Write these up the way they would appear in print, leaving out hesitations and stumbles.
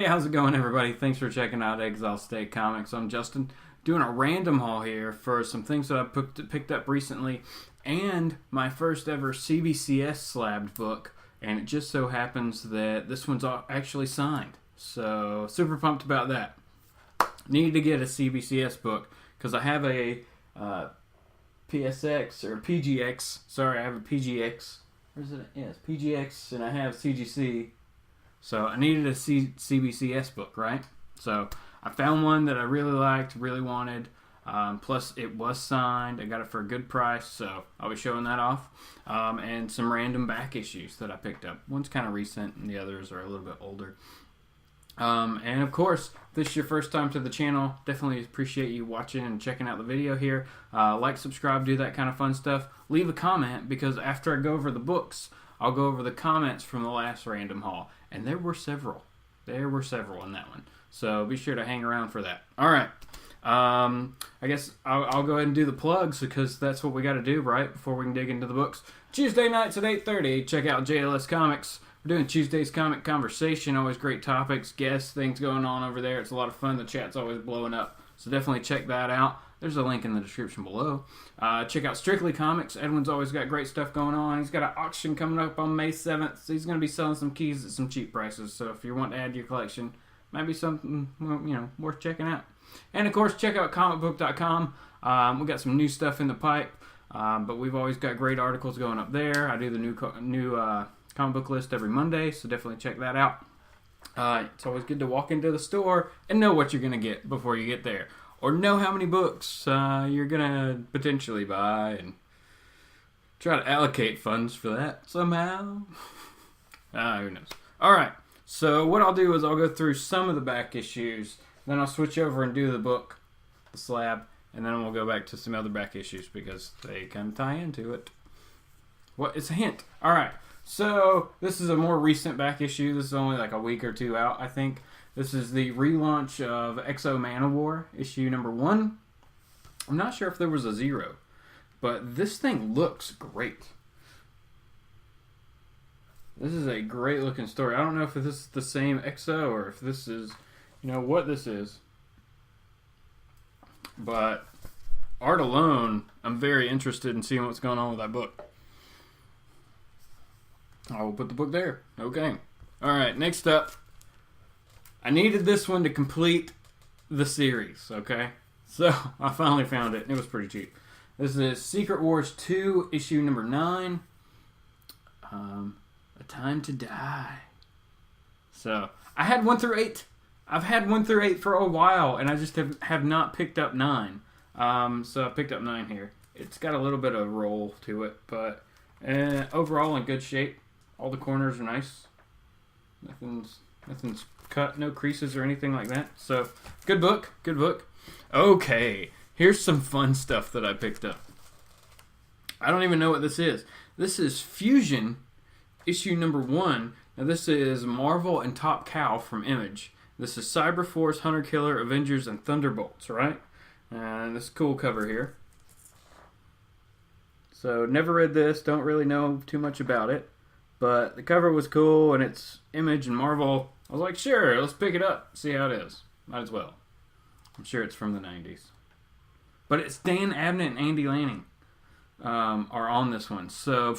Hey, how's it going, everybody? Thanks for checking out Exilestate Comics. I'm Justin, doing a random haul here for some things that I picked up recently, and my first ever CBCS slabbed book. And it just so happens that this one's actually signed, so super pumped about that. Need to get a CBCS book because I have a PSX or PGX. Sorry, I have a PGX. Where's it? Yes, PGX, and I have CGC. So I needed a CBCS book, right? So I found one that I really liked, really wanted. Plus, it was signed. I got it for a good price, so I'll be showing that off. And some random back issues that I picked up. One's kind of recent, and the others are a little bit older. And of course, if this is your first time to the channel, definitely appreciate you watching and checking out the video here. Like, subscribe, do that kind of fun stuff. Leave a comment, because after I go over the books, I'll go over the comments from the last random haul. And there were several. There were several in that one. So be sure to hang around for that. Alright. I guess I'll go ahead and do the plugs, because that's what we got to do, right? Before we can dig into the books. Tuesday nights at 8:30, check out JLS Comics. We're doing Tuesday's ComiConversation. Always great topics, guests, things going on over there. It's a lot of fun. The chat's always blowing up. So definitely check that out. There's a link in the description below. Check out Strictly Comics. Edwin's always got great stuff going on. He's got an auction coming up on May 7th. So he's going to be selling some keys at some cheap prices. So if you want to add to your collection, might be something, worth checking out. And of course, check out comicbook.com. We got some new stuff in the pipe, but we've always got great articles going up there. I do the new comic book list every Monday, so definitely check that out. It's always good to walk into the store and know what you're going to get before you get there. Or know how many books you're going to potentially buy, and try to allocate funds for that somehow. Who knows. Alright, so what I'll do is I'll go through some of the back issues, then I'll switch over and do the book, the slab, and then we'll go back to some other back issues because they kind of tie into it. It's a hint. Alright, so this is a more recent back issue. This is only like a week or two out, I think. This is the relaunch of Exo Manowar, issue number 1. I'm not sure if there was a 0, but this thing looks great. This is a great looking story. I don't know if this is the same Exo or if this is, what this is. But art alone, I'm very interested in seeing what's going on with that book. I will put the book there. Okay. Alright, next up. I needed this one to complete the series, okay? So, I finally found it, and it was pretty cheap. This is Secret Wars 2, issue number 9. A Time to Die. So, I had 1 through 8. I've had 1 through 8 for a while, and I just have not picked up 9. So, I picked up 9 here. It's got a little bit of roll to it, but overall in good shape. All the corners are nice. Nothing's cut, no creases or anything like that. So, good book, good book. Okay, here's some fun stuff that I picked up. I don't even know what this is. This is Fusion, issue number 1. Now, this is Marvel and Top Cow from Image. This is Cyberforce, Hunter Killer, Avengers, and Thunderbolts, right? And this cool cover here. So, never read this, don't really know too much about it. But the cover was cool, and it's Image and Marvel. I was like, sure, let's pick it up, see how it is. Might as well. I'm sure it's from the 90s. But it's Dan Abnett and Andy Lanning are on this one. So,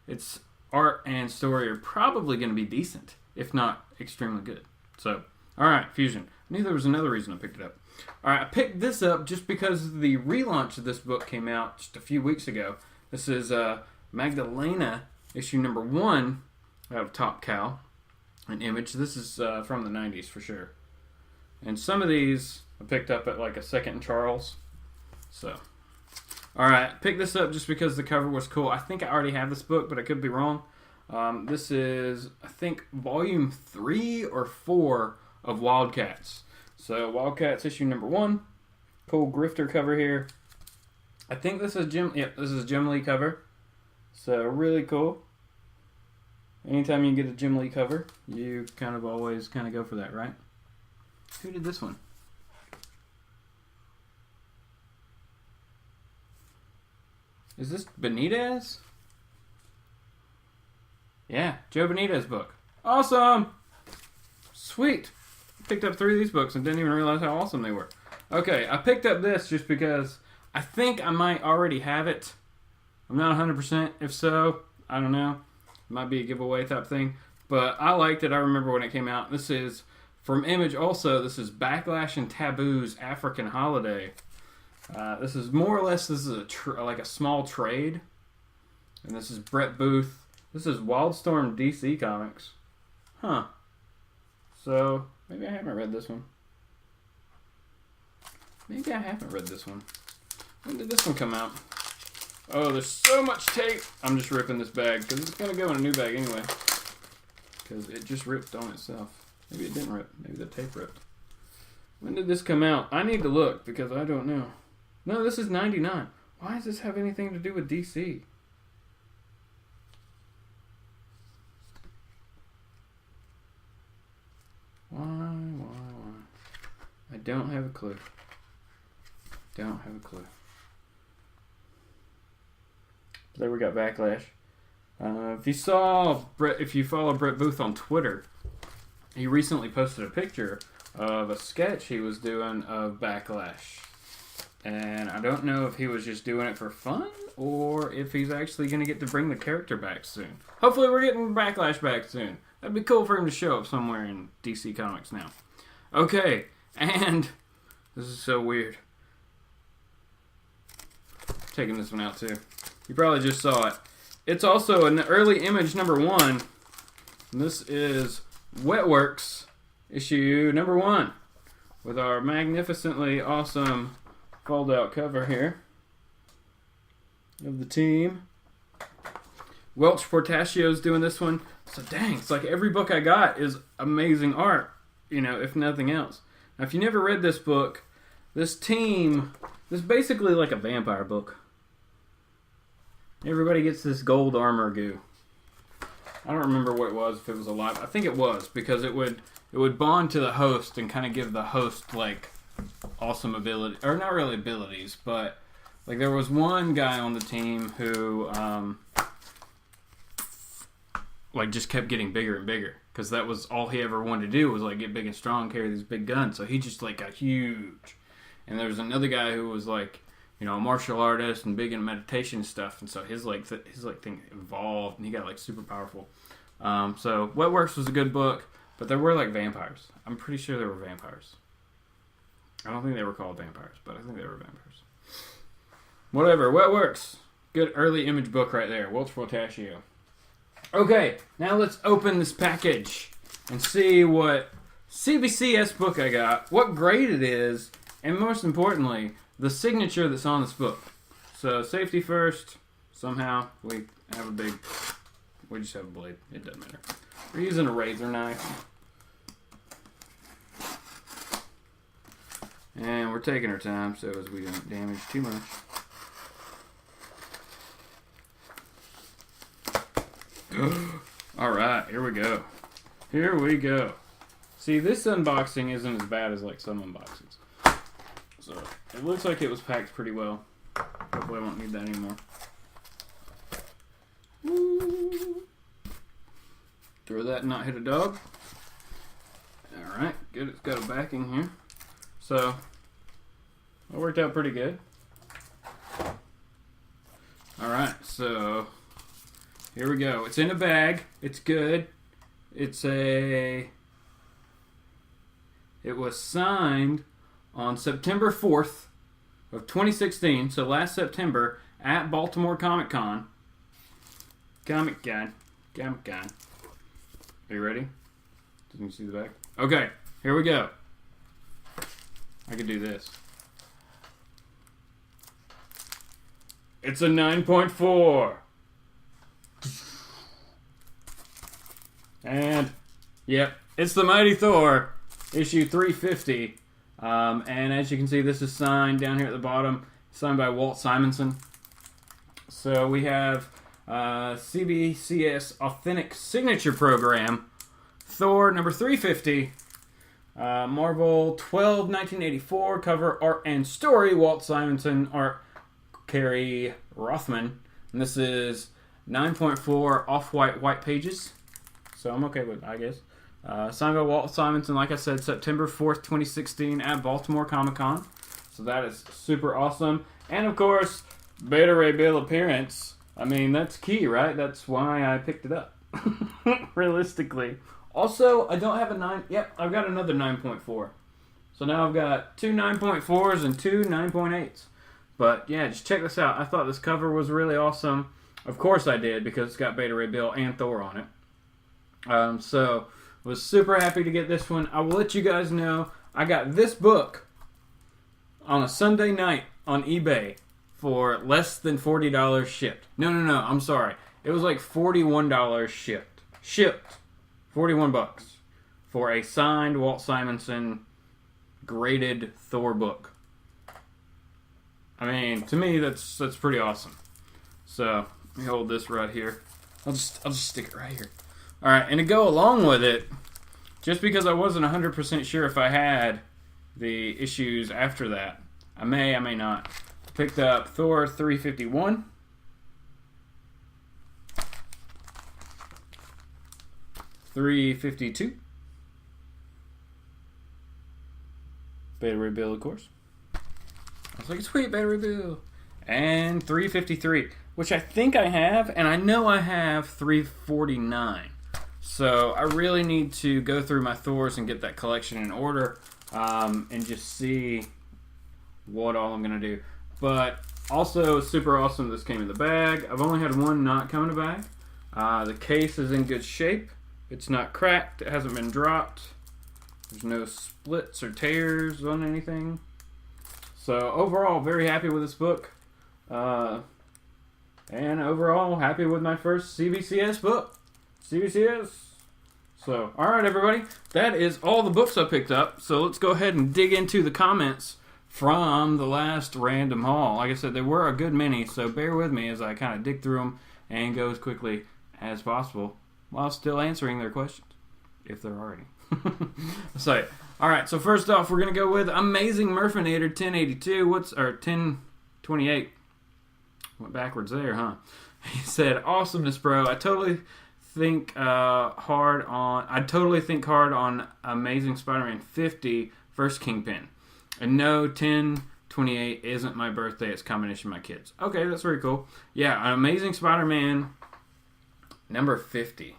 its art and story are probably going to be decent, if not extremely good. So, alright, Fusion. I knew there was another reason I picked it up. Alright, I picked this up just because the relaunch of this book came out just a few weeks ago. This is Magdalena, issue number 1 out of Top Cow. An Image. This is from the 90s for sure. And some of these I picked up at like a Second Charles. So, alright, picked this up just because the cover was cool. I think I already have this book, but I could be wrong. This is, I think, volume 3 or 4 of Wildcats. So, Wildcats issue number 1. Cool grifter cover here. I think this is this is Jim Lee cover. So, really cool. Anytime you get a Jim Lee cover, you always go for that, right? Who did this one? Is this Benitez? Yeah, Joe Benitez book. Awesome! Sweet. Picked up 3 of these books and didn't even realize how awesome they were. Okay, I picked up this just because I think I might already have it. I'm not 100%. If so, I don't know. It might be a giveaway type thing. But I liked it. I remember when it came out. This is from Image also. This is Backlash and Taboo's African Holiday. This is more or less, this is like a small trade. And this is Brett Booth. This is Wildstorm DC Comics. Huh. So, maybe I haven't read this one. Maybe I haven't read this one. When did this one come out? Oh, there's so much tape. I'm just ripping this bag because it's going to go in a new bag anyway. Because it just ripped on itself. Maybe it didn't rip. Maybe the tape ripped. When did this come out? I need to look because I don't know. No, this is 99. Why does this have anything to do with DC? Why? I don't have a clue. Don't have a clue. There we got Backlash. If you follow Brett Booth on Twitter, he recently posted a picture of a sketch he was doing of Backlash. And I don't know if he was just doing it for fun or if he's actually going to get to bring the character back soon. Hopefully we're getting Backlash back soon. That'd be cool for him to show up somewhere in DC Comics now. Okay, and this is so weird. Taking this one out too. You probably just saw it. It's also an early Image #1. And this is Wetworks issue #1 with our magnificently awesome fold-out cover here of the team. Welch Portacio's doing this one. So dang, it's like every book I got is amazing art, you know, if nothing else. Now, if you never read this book, this team is basically like a vampire book. Everybody gets this gold armor goo. I don't remember what it was, if it was alive. I think it was, because it would bond to the host and kind of give the host, like, awesome ability, or not really abilities, but, like, there was one guy on the team who, like, just kept getting bigger and bigger, because that was all he ever wanted to do was, like, get big and strong, carry these big guns, so he just, like, got huge. And there was another guy who was, like, you know, a martial artist and big in meditation stuff, and so his thing evolved, and he got, like, super powerful. So Wetworks was a good book, but there were, like, vampires. I'm pretty sure there were vampires. I don't think they were called vampires, but I think they were vampires. Whatever, Wetworks. Good early Image book right there. Welch Portacio. Okay, now let's open this package and see what CBCS book I got, what grade it is, and most importantly, the signature that's on this book. So, safety first. Somehow, we just have a blade. It doesn't matter. We're using a razor knife. And we're taking our time so as we don't damage too much. Alright, here we go. Here we go. See, this unboxing isn't as bad as like some unboxings. So, it looks like it was packed pretty well. Hopefully I won't need that anymore. Woo. Throw that and not hit a dog. Alright, good. It's got a backing here. So, it worked out pretty good. Alright, so here we go. It's in a bag. It's good. It was signed on September 4th of 2016, so last September, at Baltimore Comic Con. Comic Con. Are you ready? Didn't you see the back? Okay, here we go. I could do this. It's a 9.4. And, yep, it's the Mighty Thor, issue 350. And as you can see, this is signed down here at the bottom, signed by Walt Simonson. So we have CBCS Authentic Signature Program, Thor number 350, Marvel 12, 1984, cover art and story, Walt Simonson, art Kerry Rothman. And this is 9.4 off-white white pages. So I'm okay with it, I guess. Signed by Walt Simonson, like I said, September 4th, 2016 at Baltimore Comic-Con. So that is super awesome. And of course, Beta Ray Bill appearance. I mean, that's key, right? That's why I picked it up. Realistically. Also, I don't have a 9. Yep, I've got another 9.4. So now I've got two 9.4s and two 9.8s. But yeah, just check this out. I thought this cover was really awesome. Of course I did, because it's got Beta Ray Bill and Thor on it. So was super happy to get this one. I will let you guys know I got this book on a Sunday night on eBay for less than $40 shipped. No, I'm sorry. It was like $41 shipped. Shipped. 41 bucks for a signed Walt Simonson graded Thor book. I mean, to me that's pretty awesome. So, let me hold this right here. I'll just stick it right here. All right, and to go along with it, just because I wasn't 100% sure if I had the issues after that, I may not. Picked up Thor 351. $352. Beta Ray Bill, of course. I was like, sweet, Beta Ray Bill. And $353, which I think I have, and I know I have $349. So I really need to go through my Thors and get that collection in order, and just see what all I'm going to do. But also, super awesome, this came in the bag. I've only had one not come in the bag. The case is in good shape. It's not cracked. It hasn't been dropped. There's no splits or tears on anything. So overall, very happy with this book. And overall, happy with my first CBCS book. CBCS. So, alright everybody. That is all the books I picked up. So let's go ahead and dig into the comments from the last random haul. Like I said, there were a good many. So bear with me as I kind of dig through them and go as quickly as possible, while still answering their questions, if there are any. So, alright, so first off, we're going to go with Amazing Murphinator 1082. 1028? Went backwards there, huh? He said, awesomeness, bro. I totally think hard on Amazing Spider-Man 50 versus Kingpin. And no, 1028 isn't my birthday. It's a combination of my kids. Okay, that's very cool. Yeah, Amazing Spider-Man number 50.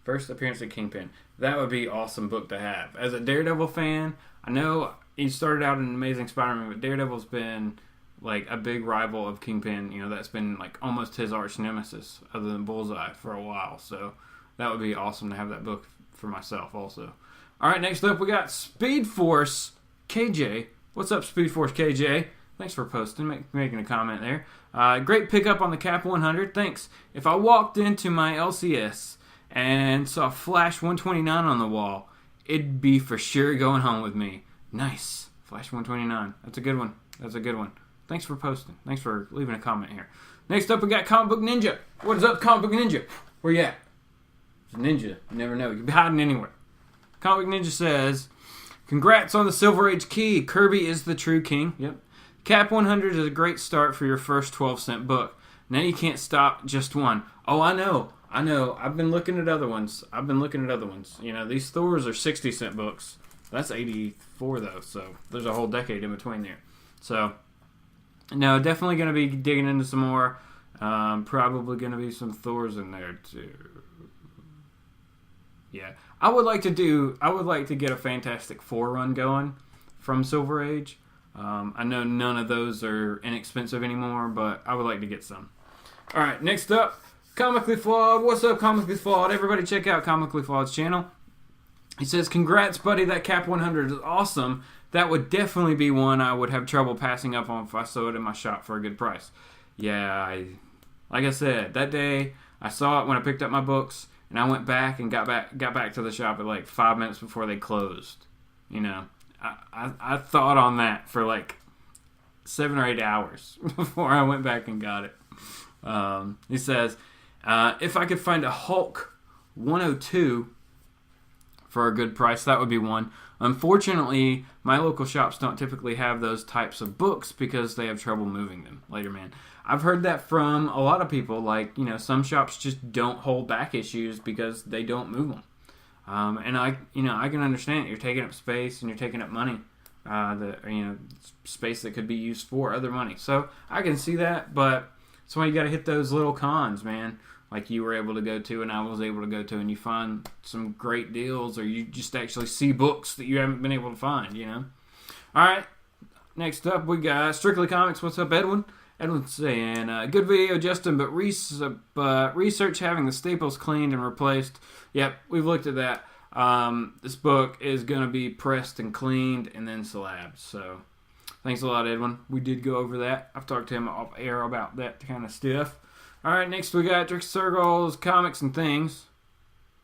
First appearance of Kingpin. That would be an awesome book to have. As a Daredevil fan, I know he started out in Amazing Spider-Man, but Daredevil's been like a big rival of Kingpin. You know, that's been like almost his arch nemesis other than Bullseye for a while. So that would be awesome to have that book for myself also. Alright, next up we got Speed Force KJ. What's up, Speed Force KJ? Thanks for posting, making a comment there. Great pickup on the Cap 100. Thanks. If I walked into my LCS and saw Flash 129 on the wall, it'd be for sure going home with me. Nice. Flash 129. That's a good one. That's a good one. Thanks for posting. Thanks for leaving a comment here. Next up, we got Comic Book Ninja. What is up, Comic Book Ninja? Where you at? It's a ninja. You never know. You could be hiding anywhere. Comic Book Ninja says, congrats on the Silver Age key. Kirby is the true king. Yep. Cap 100 is a great start for your first 12-cent book. Now you can't stop just one. Oh, I know. I've been looking at other ones. You know, these Thors are 60-cent books. That's 84, though, so there's a whole decade in between there. So, no, definitely going to be digging into some more. Probably going to be some Thors in there, too. Yeah. I would like to get a Fantastic Four run going from Silver Age. I know none of those are inexpensive anymore, but I would like to get some. Alright, next up, Comically Flawed. What's up, Comically Flawed? Everybody check out Comically Flawed's channel. He says, congrats, buddy. That Cap 100 is awesome. That would definitely be one I would have trouble passing up on if I saw it in my shop for a good price. Yeah, like I said, that day I saw it when I picked up my books, and I went back and got back to the shop at like 5 minutes before they closed. You know, I thought on that for like 7 or 8 hours before I went back and got it. He says, if I could find a Hulk 102 for a good price, that would be one. Unfortunately, my local shops don't typically have those types of books because they have trouble moving them. Later, man. I've heard that from a lot of people. Like, you know, some shops just don't hold back issues because they don't move them. And I can understand it. You're taking up space and you're taking up money, space that could be used for other money. So I can see that, but that's why you got to hit those little cons, man. Like you were able to go to and I was able to go to, and you find some great deals, or you just actually see books that you haven't been able to find, All right, next up we got Strictly Comics. What's up, Edwin? Edwin's saying, good video, Justin, but research having the staples cleaned and replaced. Yep, we've looked at that. This book is going to be pressed and cleaned and then slabbed. So thanks a lot, Edwin. We did go over that. I've talked to him off air about that kind of stuff. All right, next we got Trick Circles, Comics and Things.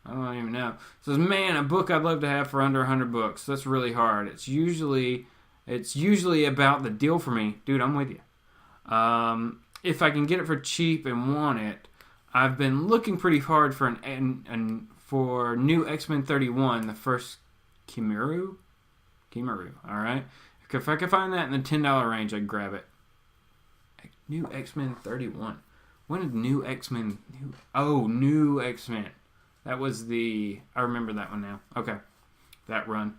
I don't even know. It says, man, a book I'd love to have for under 100 books. That's really hard. It's usually about the deal for me. Dude, I'm with you. If I can get it for cheap and want it, I've been looking pretty hard for for new X-Men 31, the first Kimaru. All right. If I could find that in the $10 range, I'd grab it. New X-Men 31. When did New X-Men... New X-Men. That was I remember that one now. Okay. That run.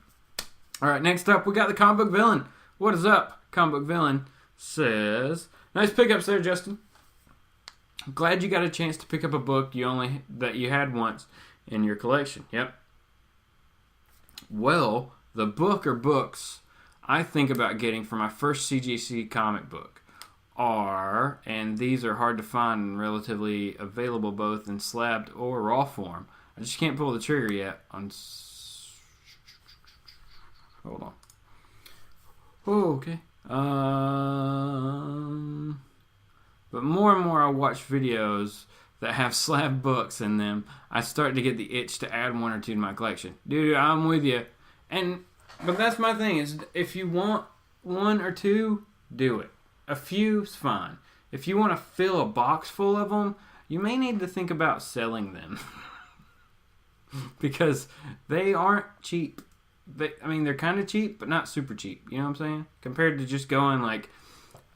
All right, next up, we got the Comic Book Villain. What is up? Comic Book Villain says... Nice pickups there, Justin. I'm glad you got a chance to pick up a book that you had once in your collection. Yep. Well, the book or books I think about getting for my first CGC comic book are, and these are hard to find and relatively available both in slabbed or raw form. I just can't pull the trigger yet on... Hold on. Oh, okay. But more and more I watch videos that have slab books in them. I start to get the itch to add one or two to my collection. Dude, I'm with you. But that's my thing, is if you want one or two, do it. A few's fine. If you want to fill a box full of them, you may need to think about selling them. Because they aren't cheap. They're kind of cheap, but not super cheap. You know what I'm saying? Compared to just going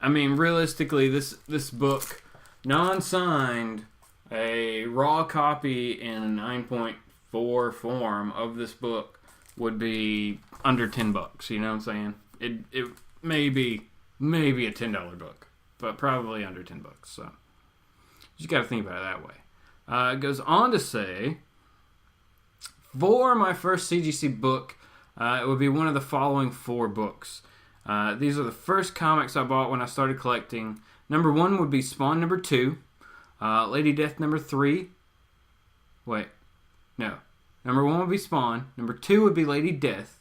realistically, this book, non-signed, a raw copy in a 9.4 form of this book would be under $10. You know what I'm saying? It may be maybe a $10 book, but probably under $10. So you just got to think about it that way. It goes on to say, for my first CGC book, it would be one of the following 4 books. These are the first comics I bought when I started collecting. Number 1 would be Spawn number 2, Lady Death number 3. Wait, no. Number 1 would be Spawn. Number 2 would be Lady Death.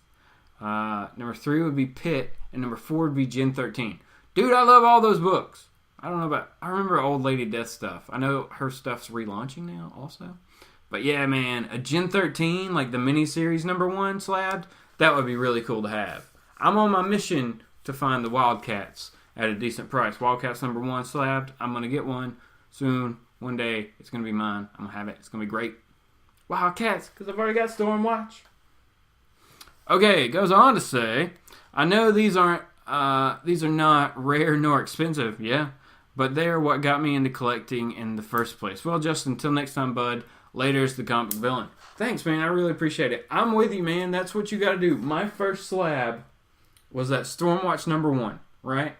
Number 3 would be Pit. And number 4 would be Gen 13. Dude, I love all those books. I remember old Lady Death stuff. I know her stuff's relaunching now also. But yeah, man, a Gen 13, like the miniseries number 1 slabbed, that would be really cool to have. I'm on my mission to find the Wildcats at a decent price. Wildcats number 1 slabbed. I'm going to get one soon. One day, it's going to be mine. I'm going to have it. It's going to be great. Wildcats, because I've already got Stormwatch. Okay, it goes on to say, I know these are not rare nor expensive, yeah, but they are what got me into collecting in the first place. Well, Justin, until next time, bud. Later's the Comic Villain. Thanks, man. I really appreciate it. I'm with you, man. That's what you got to do. My first slab was that Stormwatch number 1, right?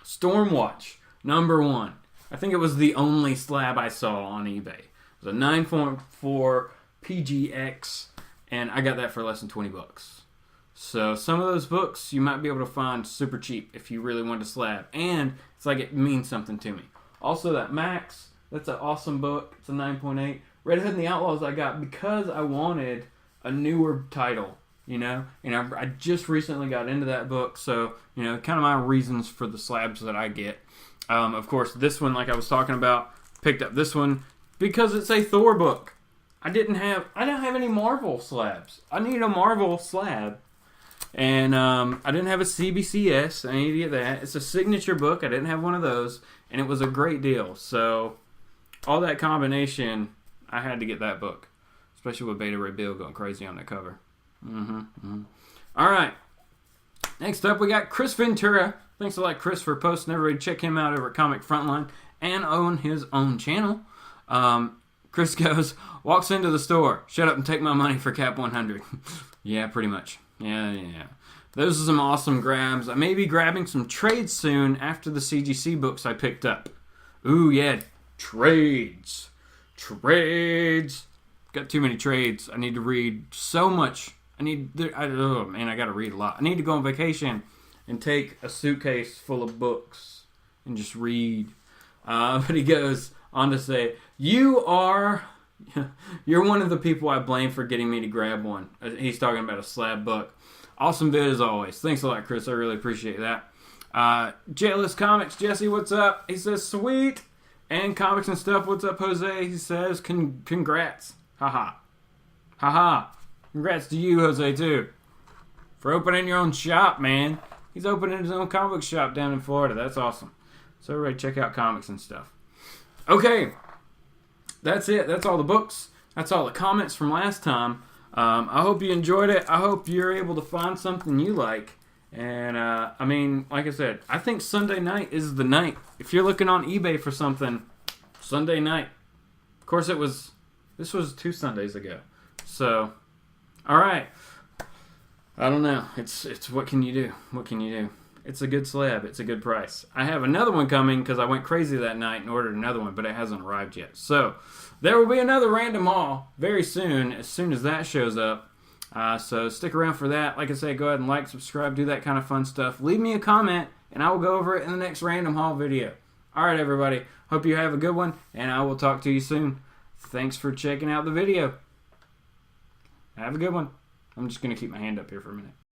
Stormwatch number 1. I think it was the only slab I saw on eBay. It was a 9.4 PGX, and I got that for less than $20. So some of those books you might be able to find super cheap if you really want to slab, and it's like it means something to me. Also, that Max, that's an awesome book. It's a 9.8. Red Hood and the Outlaws I got because I wanted a newer title, and I just recently got into that book, so kind of my reasons for the slabs that I get. Of course, this one, like I was talking about, picked up this one because it's a Thor book. I don't have any Marvel slabs. I need a Marvel slab. And I didn't have a CBCS. I need to get that. It's a signature book. I didn't have one of those. And it was a great deal. So, all that combination, I had to get that book. Especially with Beta Ray Bill going crazy on that cover. All right. Next up, we got Chris Ventura. Thanks a lot, Chris, for posting. Everybody check him out over at ComicFrontline and on his own channel. Chris goes, walks into the store. Shut up and take my money for Cap 100. Yeah, pretty much. Yeah. Those are some awesome grabs. I may be grabbing some trades soon after the CGC books I picked up. Ooh, yeah. Trades. Got too many trades. I need to read so much. I got to read a lot. I need to go on vacation and take a suitcase full of books and just read. But he goes on to say, you're one of the people I blame for getting me to grab one. He's talking about a slab book. Awesome vid as always. Thanks a lot, Chris. I really appreciate that. Jealous Comics, Jesse, what's up? He says, sweet. And Comics and Stuff, what's up, Jose? He says, congrats. Haha. Congrats to you, Jose, too. For opening your own shop, man. He's opening his own comic book shop down in Florida. That's awesome. So everybody check out Comics and Stuff. Okay. That's it. That's all the books. That's all the comments from last time. I hope you enjoyed it. I hope you're able to find something you like. And, like I said, I think Sunday night is the night. If you're looking on eBay for something, Sunday night. Of course, this was 2 Sundays ago. So, all right. I don't know. It's what can you do? What can you do? It's a good slab. It's a good price. I have another one coming because I went crazy that night and ordered another one, but it hasn't arrived yet. So, there will be another random haul very soon as that shows up. So stick around for that. Like I said, go ahead and like, subscribe, do that kind of fun stuff. Leave me a comment, and I will go over it in the next random haul video. All right, everybody. Hope you have a good one, and I will talk to you soon. Thanks for checking out the video. Have a good one. I'm just going to keep my hand up here for a minute.